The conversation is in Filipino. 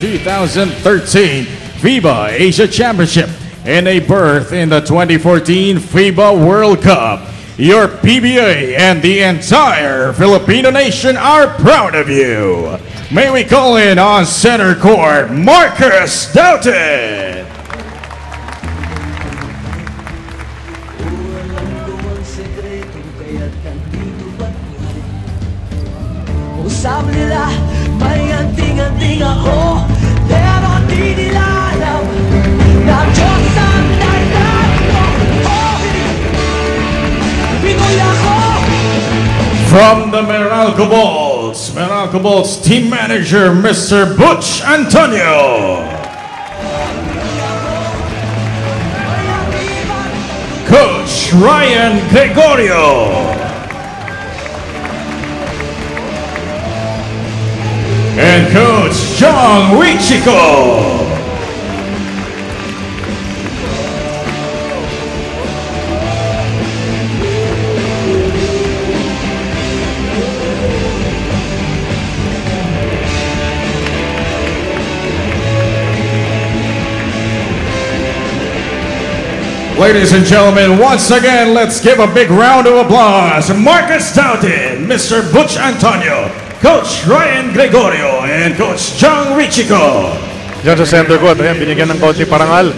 2013 FIBA Asia Championship and a berth in the 2014 FIBA World Cup. Your PBA and the entire Filipino nation are proud of you. May we call in on center court, Marcus Douthit. Sabi nila, may anting-anting ako, pero di nila alam na Diyos ang dahilan ko. Pinoy ako! From the Meralco Bolts team manager, Mr. Butch Antonio. Coach Ryan Gregorio. And Coach John Richico. Ladies and gentlemen, once again, let's give a big round of applause. Marcus Douthit, Mr. Butch Antonio, Coach Ryan Gregorio, and Coach John Richico. Diyan sa center court, ayan, binigyan ng konti parangal.